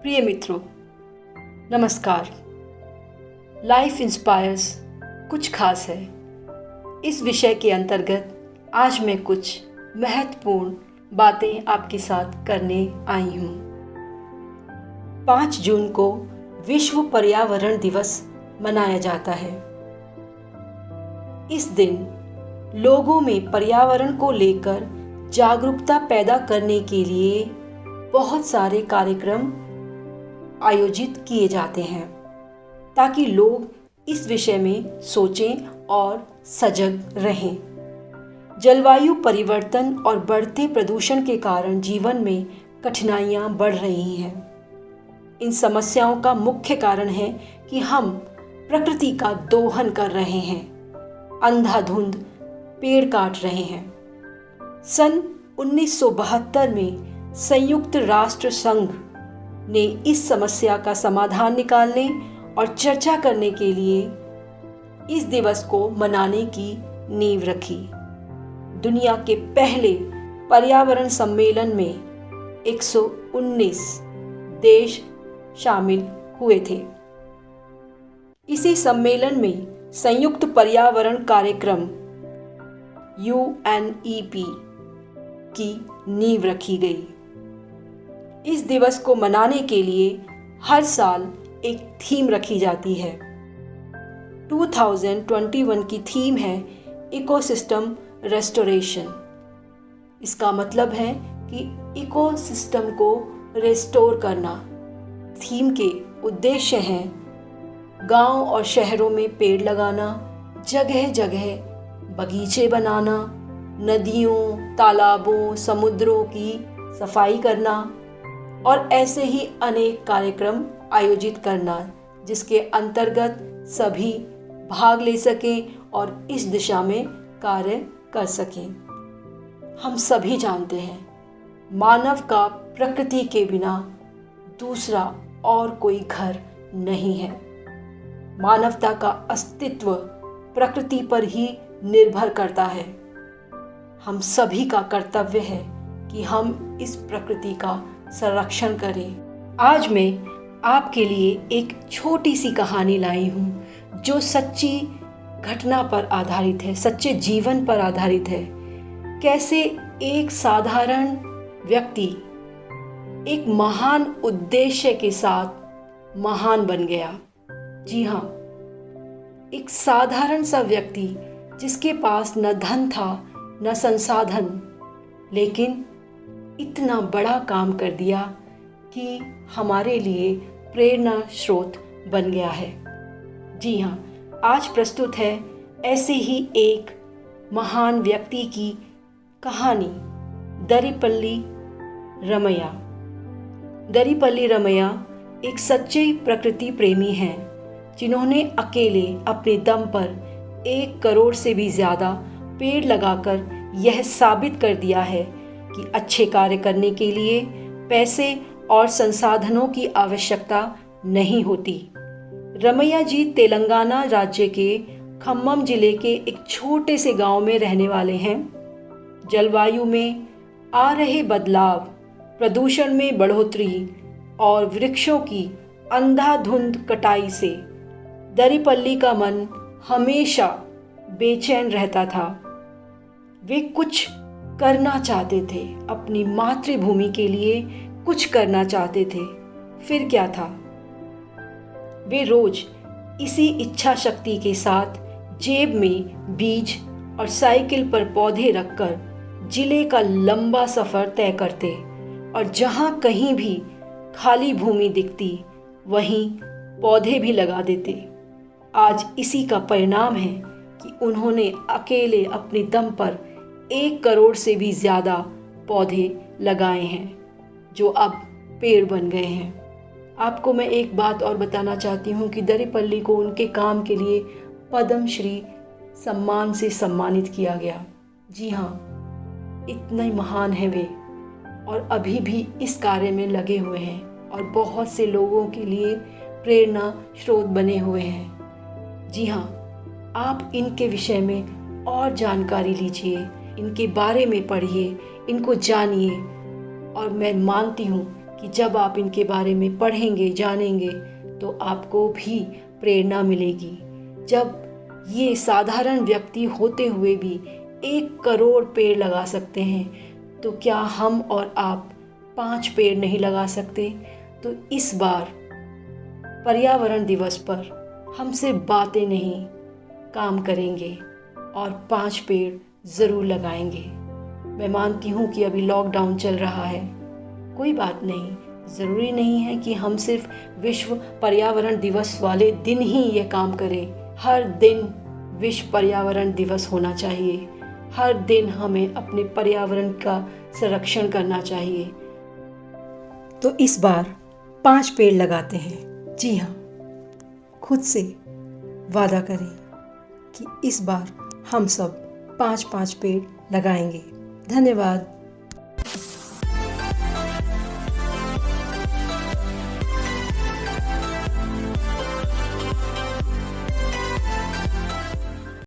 प्रिय मित्रों, नमस्कार। लाइफ इंस्पायर्स कुछ खास है। इस विषय के अंतर्गत आज मैं कुछ महत्वपूर्ण बातें आपके साथ करने आई हूँ। 5 जून को विश्व पर्यावरण दिवस मनाया जाता है। इस दिन लोगों में पर्यावरण को लेकर जागरूकता पैदा करने के लिए बहुत सारे कार्यक्रम आयोजित किए जाते हैं ताकि लोग इस विषय में सोचें और सजग रहें। जलवायु परिवर्तन और बढ़ते प्रदूषण के कारण जीवन में कठिनाइयां बढ़ रही हैं। इन समस्याओं का मुख्य कारण है कि हम प्रकृति का दोहन कर रहे हैं, अंधाधुंध पेड़ काट रहे हैं। सन 1972 में संयुक्त राष्ट्र संघ ने इस समस्या का समाधान निकालने और चर्चा करने के लिए इस दिवस को मनाने की नींव रखी। दुनिया के पहले पर्यावरण सम्मेलन में 119 देश शामिल हुए थे। इसी सम्मेलन में संयुक्त पर्यावरण कार्यक्रम UNEP की नींव रखी गई। इस दिवस को मनाने के लिए हर साल एक थीम रखी जाती है। 2021 की थीम है इकोसिस्टम रेस्टोरेशन। इसका मतलब है कि इकोसिस्टम को रेस्टोर करना। थीम के उद्देश्य हैं गांव और शहरों में पेड़ लगाना, जगह जगह बगीचे बनाना, नदियों, तालाबों, समुद्रों की सफाई करना और ऐसे ही अनेक कार्यक्रम आयोजित करना जिसके अंतर्गत सभी भाग ले सकें और इस दिशा में कार्य कर सकें। हम सभी जानते हैं मानव का प्रकृति के बिना दूसरा और कोई घर नहीं है। मानवता का अस्तित्व प्रकृति पर ही निर्भर करता है। हम सभी का कर्तव्य है कि हम इस प्रकृति का संरक्षण करें। आज मैं आपके लिए एक छोटी सी कहानी लाई हूँ जो सच्ची घटना पर आधारित है, सच्चे जीवन पर आधारित है। कैसे एक साधारण व्यक्ति एक महान उद्देश्य के साथ महान बन गया। जी हाँ, एक साधारण सा व्यक्ति जिसके पास न धन था न संसाधन, लेकिन इतना बड़ा काम कर दिया कि हमारे लिए प्रेरणा स्रोत बन गया है। जी हाँ, आज प्रस्तुत है ऐसे ही एक महान व्यक्ति की कहानी, दरिपल्ली रमैया। दरिपल्ली रमैया एक सच्चे प्रकृति प्रेमी हैं जिन्होंने अकेले अपने दम पर 1 करोड़ से भी ज़्यादा पेड़ लगाकर यह साबित कर दिया है कि अच्छे कार्य करने के लिए पैसे और संसाधनों की आवश्यकता नहीं होती। रमैया जी तेलंगाना राज्य के खम्मम जिले के एक छोटे से गांव में रहने वाले हैं। जलवायु में आ रहे बदलाव, प्रदूषण में बढ़ोतरी और वृक्षों की अंधाधुंध कटाई से दरिपल्ली का मन हमेशा बेचैन रहता था। वे कुछ करना चाहते थे, अपनी मातृभूमि के लिए कुछ करना चाहते थे। फिर क्या था? वे रोज इसी इच्छा शक्ति के साथ जेब में बीज और साइकिल पर पौधे रखकर जिले का लंबा सफर तय करते और जहां कहीं भी खाली भूमि दिखती वहीं पौधे भी लगा देते। आज इसी का परिणाम है कि उन्होंने अकेले अपने दम पर 1 करोड़ से भी ज़्यादा पौधे लगाए हैं जो अब पेड़ बन गए हैं। आपको मैं एक बात और बताना चाहती हूँ कि दरिपल्ली को उनके काम के लिए पद्म श्री सम्मान से सम्मानित किया गया। जी हाँ, इतने महान हैं वे और अभी भी इस कार्य में लगे हुए हैं और बहुत से लोगों के लिए प्रेरणा स्रोत बने हुए हैं। जी हाँ, आप इनके विषय में और जानकारी लीजिए, इनके बारे में पढ़िए, इनको जानिए और मैं मानती हूँ कि कि जब आप इनके बारे में पढ़ेंगे, जानेंगे, तो आपको भी प्रेरणा मिलेगी। जब ये साधारण व्यक्ति होते हुए भी 1 करोड़ पेड़ लगा सकते हैं, तो क्या हम और आप 5 पेड़ नहीं लगा सकते? तो इस बार पर्यावरण दिवस पर हम सिर्फ बातें नहीं, काम करेंगे और 5 पेड़ ज़रूर लगाएंगे। मैं मानती हूँ कि अभी लॉकडाउन चल रहा है, कोई बात नहीं, ज़रूरी नहीं है कि हम सिर्फ विश्व पर्यावरण दिवस वाले दिन ही ये काम करें। हर दिन विश्व पर्यावरण दिवस होना चाहिए। हर दिन हमें अपने पर्यावरण का संरक्षण करना चाहिए। तो इस बार 5 पेड़ लगाते हैं। जी हाँ, खुद से वादा करें कि इस बार हम सब 5-5 पेड़ लगाएंगे। धन्यवाद।